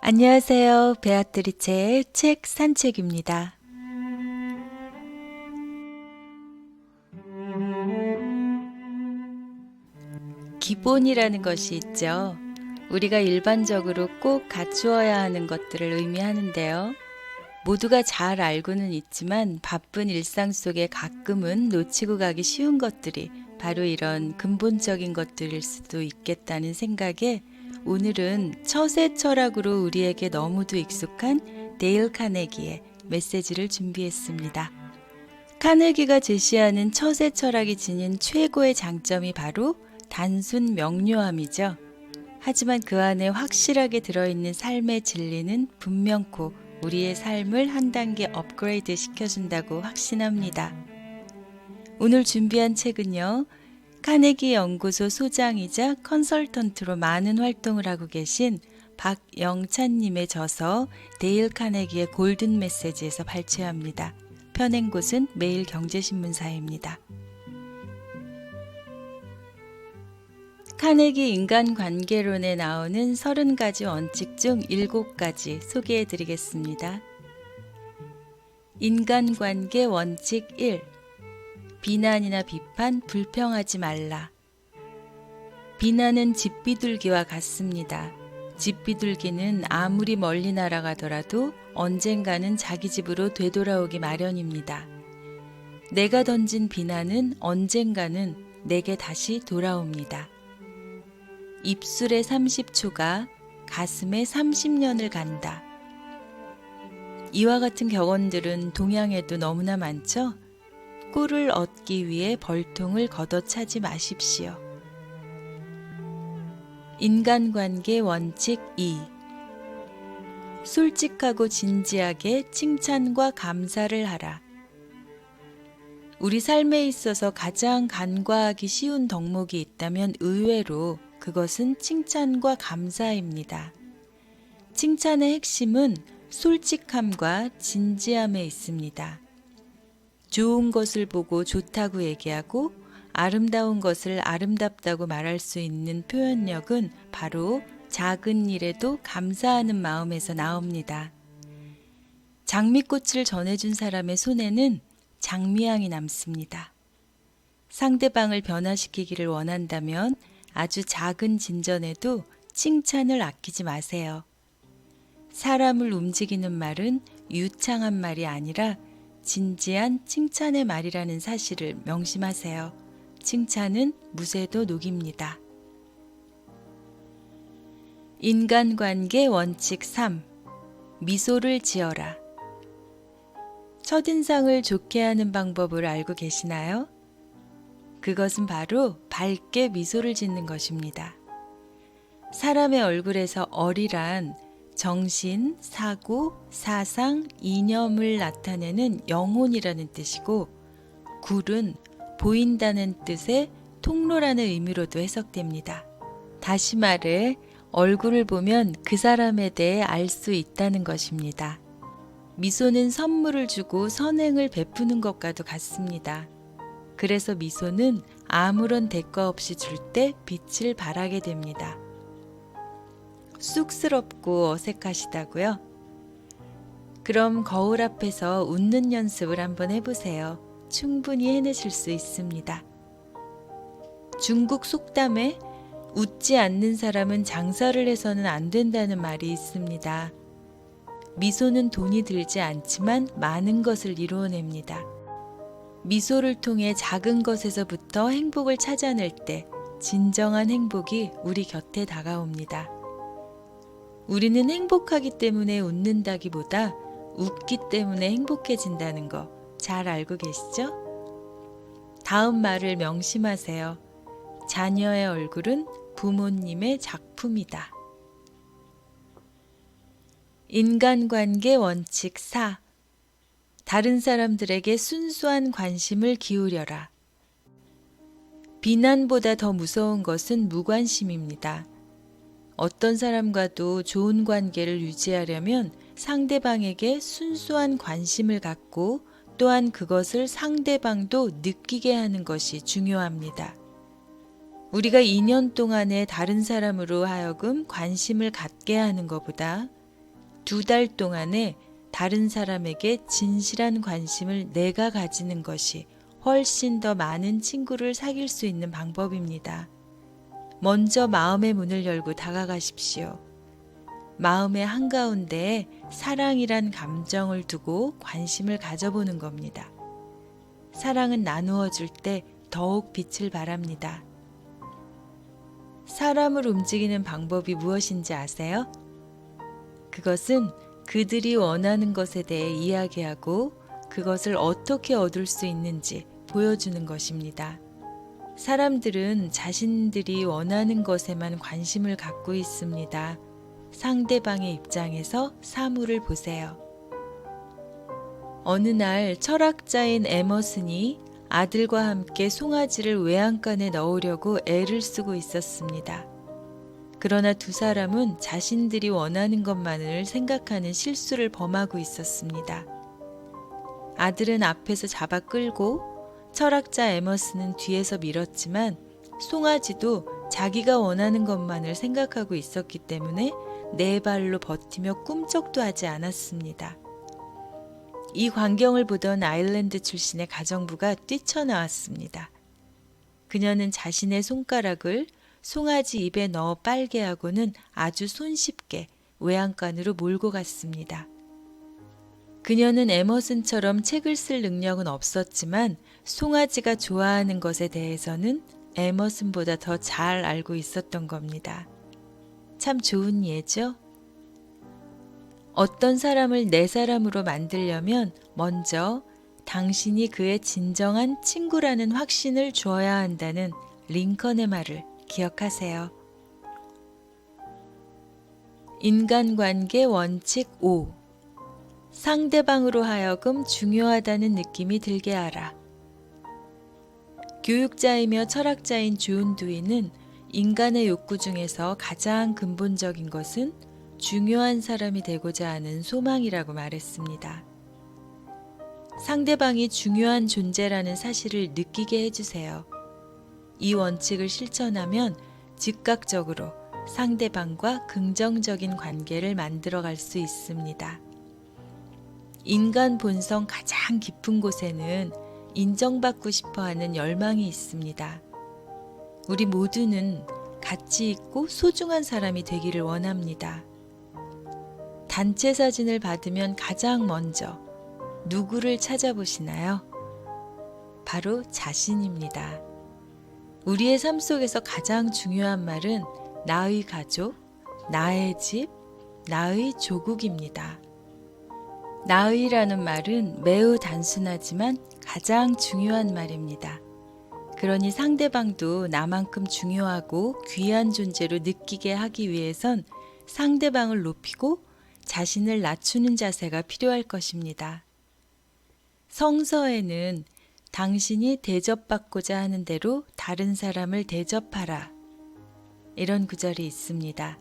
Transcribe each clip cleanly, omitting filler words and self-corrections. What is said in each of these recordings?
안녕하세요. 베아트리체의 책 산책입니다. 기본이라는 것이 있죠. 우리가 일반적으로 꼭 갖추어야 하는 것들을 의미하는데요. 모두가 잘 알고는 있지만 바쁜 일상 속에 가끔은 놓치고 가기 쉬운 것들이 바로 이런 근본적인 것들일 수도 있겠다는 생각에 오늘은 처세 철학으로 우리에게 너무도 익숙한 데일 카네기의 메시지를 준비했습니다. 카네기가 제시하는 처세 철학이 지닌 최고의 장점이 바로 단순 명료함이죠. 하지만 그 안에 확실하게 들어있는 삶의 진리는 분명코 우리의 삶을 한 단계 업그레이드 시켜준다고 확신합니다. 오늘 준비한 책은요. 카네기 연구소 소장이자 컨설턴트로 많은 활동을 하고 계신 박영찬님의 저서 데일 카네기의 골든 메시지에서 발췌합니다. 펴낸 곳은 매일경제신문사입니다. 카네기 인간관계론에 나오는 30가지 원칙 중 7가지 소개해 드리겠습니다. 인간관계 원칙 1. 비난이나 비판, 불평하지 말라. 비난은 집 비둘기와 같습니다. 집 비둘기는 아무리 멀리 날아가더라도 언젠가는 자기 집으로 되돌아오기 마련입니다. 내가 던진 비난은 언젠가는 내게 다시 돌아옵니다. 입술의 30초가 가슴에 30년을 간다. 이와 같은 격언들은 동양에도 너무나 많죠? 꿀을 얻기 위해 벌통을 걷어차지 마십시오. 인간관계 원칙 2. 솔직하고 진지하게 칭찬과 감사를 하라. 우리 삶에 있어서 가장 간과하기 쉬운 덕목이 있다면 의외로 그것은 칭찬과 감사입니다. 칭찬의 핵심은 솔직함과 진지함에 있습니다. 좋은 것을 보고 좋다고 얘기하고 아름다운 것을 아름답다고 말할 수 있는 표현력은 바로 작은 일에도 감사하는 마음에서 나옵니다. 장미꽃을 전해준 사람의 손에는 장미향이 남습니다. 상대방을 변화시키기를 원한다면 아주 작은 진전에도 칭찬을 아끼지 마세요. 사람을 움직이는 말은 유창한 말이 아니라 진지한 칭찬의 말이라는 사실을 명심하세요. 칭찬은 무쇠도 녹입니다. 인간관계 원칙 3. 미소를 지어라. 첫인상을 좋게 하는 방법을 알고 계시나요? 그것은 바로 밝게 미소를 짓는 것입니다. 사람의 얼굴에서 어리란 정신, 사고, 사상, 이념을 나타내는 영혼이라는 뜻이고 굴은 보인다는 뜻의 통로라는 의미로도 해석됩니다. 다시 말해 얼굴을 보면 그 사람에 대해 알 수 있다는 것입니다. 미소는 선물을 주고 선행을 베푸는 것과도 같습니다. 그래서 미소는 아무런 대가 없이 줄 때 빛을 발하게 됩니다. 쑥스럽고 어색하시다고요? 그럼 거울 앞에서 웃는 연습을 한번 해보세요. 충분히 해내실 수 있습니다. 중국 속담에 웃지 않는 사람은 장사를 해서는 안 된다는 말이 있습니다. 미소는 돈이 들지 않지만 많은 것을 이루어냅니다. 미소를 통해 작은 것에서부터 행복을 찾아낼 때 진정한 행복이 우리 곁에 다가옵니다. 우리는 행복하기 때문에 웃는다기보다 웃기 때문에 행복해진다는 거 잘 알고 계시죠? 다음 말을 명심하세요. 자녀의 얼굴은 부모님의 작품이다. 인간관계 원칙 4. 다른 사람들에게 순수한 관심을 기울여라. 비난보다 더 무서운 것은 무관심입니다. 어떤 사람과도 좋은 관계를 유지하려면 상대방에게 순수한 관심을 갖고 또한 그것을 상대방도 느끼게 하는 것이 중요합니다. 우리가 2년 동안에 다른 사람으로 하여금 관심을 갖게 하는 것보다 2달 동안에 다른 사람에게 진실한 관심을 내가 가지는 것이 훨씬 더 많은 친구를 사귈 수 있는 방법입니다. 먼저 마음의 문을 열고 다가가십시오. 마음의 한가운데에 사랑이란 감정을 두고 관심을 가져보는 겁니다. 사랑은 나누어 줄 때 더욱 빛을 발합니다. 사람을 움직이는 방법이 무엇인지 아세요? 그것은 그들이 원하는 것에 대해 이야기하고 그것을 어떻게 얻을 수 있는지 보여주는 것입니다. 사람들은 자신들이 원하는 것에만 관심을 갖고 있습니다. 상대방의 입장에서 사물을 보세요. 어느 날 철학자인 에머슨이 아들과 함께 송아지를 외양간에 넣으려고 애를 쓰고 있었습니다. 그러나 두 사람은 자신들이 원하는 것만을 생각하는 실수를 범하고 있었습니다. 아들은 앞에서 잡아 끌고 철학자 에머슨은 뒤에서 밀었지만 송아지도 자기가 원하는 것만을 생각하고 있었기 때문에 네 발로 버티며 꿈쩍도 하지 않았습니다. 이 광경을 보던 아일랜드 출신의 가정부가 뛰쳐나왔습니다. 그녀는 자신의 손가락을 송아지 입에 넣어 빨게 하고는 아주 손쉽게 외양간으로 몰고 갔습니다. 그녀는 에머슨처럼 책을 쓸 능력은 없었지만 송아지가 좋아하는 것에 대해서는 에머슨보다 더 잘 알고 있었던 겁니다. 참 좋은 예죠? 어떤 사람을 내 사람으로 만들려면 먼저 당신이 그의 진정한 친구라는 확신을 주어야 한다는 링컨의 말을 기억하세요. 인간관계 원칙 5. 상대방으로 하여금 중요하다는 느낌이 들게 하라. 교육자이며 철학자인 존 두이는 인간의 욕구 중에서 가장 근본적인 것은 중요한 사람이 되고자 하는 소망이라고 말했습니다. 상대방이 중요한 존재라는 사실을 느끼게 해주세요. 이 원칙을 실천하면 즉각적으로 상대방과 긍정적인 관계를 만들어갈 수 있습니다. 인간 본성 가장 깊은 곳에는 인정받고 싶어하는 열망이 있습니다. 우리 모두는 가치 있고 소중한 사람이 되기를 원합니다. 단체 사진을 받으면 가장 먼저 누구를 찾아보시나요? 바로 자신입니다. 우리의 삶 속에서 가장 중요한 말은 나의 가족, 나의 집, 나의 조국입니다. 나의라는 말은 매우 단순하지만 가장 중요한 말입니다. 그러니 상대방도 나만큼 중요하고 귀한 존재로 느끼게 하기 위해선 상대방을 높이고 자신을 낮추는 자세가 필요할 것입니다. 성서에는 당신이 대접받고자 하는 대로 다른 사람을 대접하라. 이런 구절이 있습니다.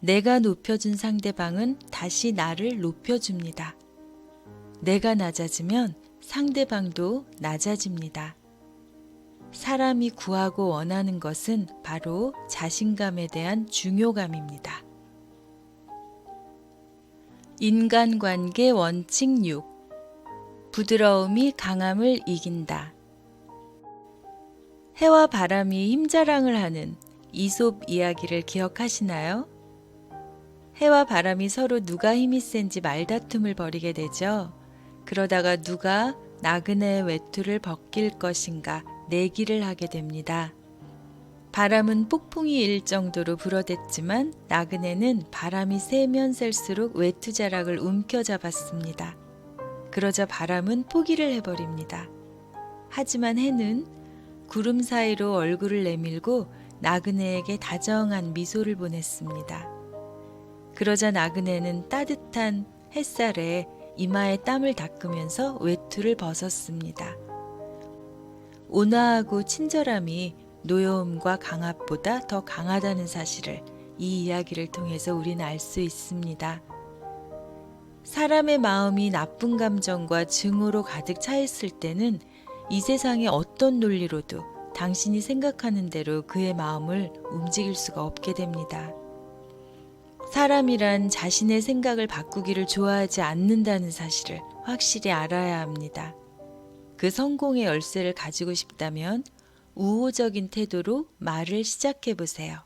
내가 높여준 상대방은 다시 나를 높여줍니다. 내가 낮아지면 상대방도 낮아집니다. 사람이 구하고 원하는 것은 바로 자신감에 대한 중요감입니다. 인간관계 원칙 6. 부드러움이 강함을 이긴다. 해와 바람이 힘자랑을 하는 이솝 이야기를 기억하시나요? 해와 바람이 서로 누가 힘이 센지 말다툼을 벌이게 되죠. 그러다가 누가 나그네의 외투를 벗길 것인가 내기를 하게 됩니다. 바람은 폭풍이 일 정도로 불어댔지만 나그네는 바람이 세면 셀수록 외투 자락을 움켜잡았습니다. 그러자 바람은 포기를 해버립니다. 하지만 해는 구름 사이로 얼굴을 내밀고 나그네에게 다정한 미소를 보냈습니다. 그러자 나그네는 따뜻한 햇살에 이마에 땀을 닦으면서 외투를 벗었습니다. 온화하고 친절함이 노여움과 강압보다 더 강하다는 사실을 이 이야기를 통해서 우리는 알 수 있습니다. 사람의 마음이 나쁜 감정과 증오로 가득 차 있을 때는 이 세상의 어떤 논리로도 당신이 생각하는 대로 그의 마음을 움직일 수가 없게 됩니다. 사람이란 자신의 생각을 바꾸기를 좋아하지 않는다는 사실을 확실히 알아야 합니다. 그 성공의 열쇠를 가지고 싶다면 우호적인 태도로 말을 시작해 보세요.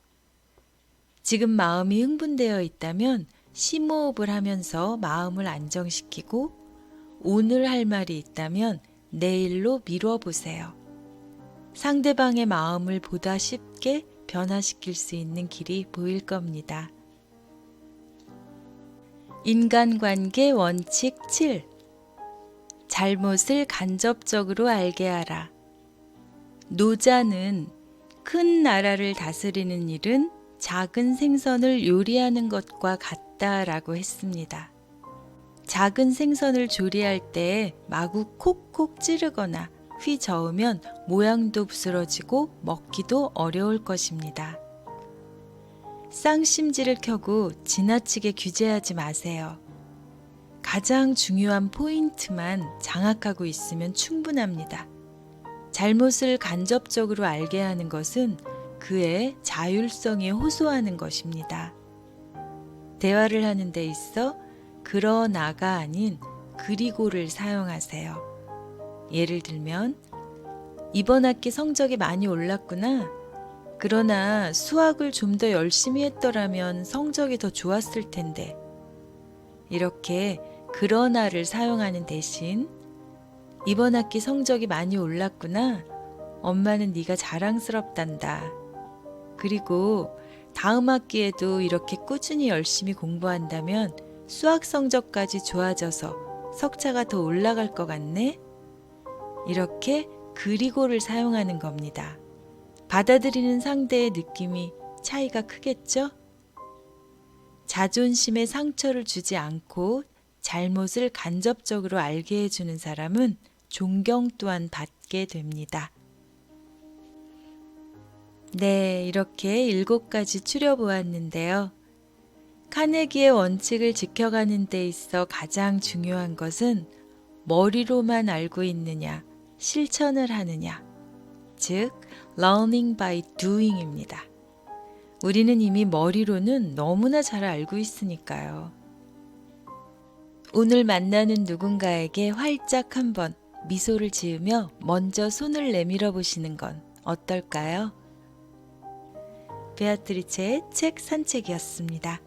지금 마음이 흥분되어 있다면 심호흡을 하면서 마음을 안정시키고 오늘 할 말이 있다면 내일로 미뤄 보세요. 상대방의 마음을 보다 쉽게 변화시킬 수 있는 길이 보일 겁니다. 인간관계 원칙 7. 잘못을 간접적으로 알게 하라. 노자는 큰 나라를 다스리는 일은 작은 생선을 요리하는 것과 같다라고 했습니다. 작은 생선을 조리할 때 마구 콕콕 찌르거나 휘저으면 모양도 부스러지고 먹기도 어려울 것입니다. 쌍심지를 켜고 지나치게 규제하지 마세요. 가장 중요한 포인트만 장악하고 있으면 충분합니다. 잘못을 간접적으로 알게 하는 것은 그의 자율성에 호소하는 것입니다. 대화를 하는 데 있어 그러나가 아닌 그리고를 사용하세요. 예를 들면 이번 학기 성적이 많이 올랐구나. 그러나 수학을 좀 더 열심히 했더라면 성적이 더 좋았을 텐데. 이렇게 그러나를 사용하는 대신 이번 학기 성적이 많이 올랐구나. 엄마는 네가 자랑스럽단다. 그리고 다음 학기에도 이렇게 꾸준히 열심히 공부한다면 수학 성적까지 좋아져서 석차가 더 올라갈 것 같네. 이렇게 그리고를 사용하는 겁니다. 받아들이는 상대의 느낌이 차이가 크겠죠? 자존심에 상처를 주지 않고 잘못을 간접적으로 알게 해주는 사람은 존경 또한 받게 됩니다. 네, 이렇게 7가지 추려보았는데요. 카네기의 원칙을 지켜가는 데 있어 가장 중요한 것은 머리로만 알고 있느냐, 실천을 하느냐, 즉 learning by doing입니다. 우리는 이미 머리로는 너무나 잘 알고 있으니까요. 오늘 만나는 누군가에게 활짝 한번 미소를 지으며 먼저 손을 내밀어 보시는 건 어떨까요? 베아트리체의 책 산책이었습니다.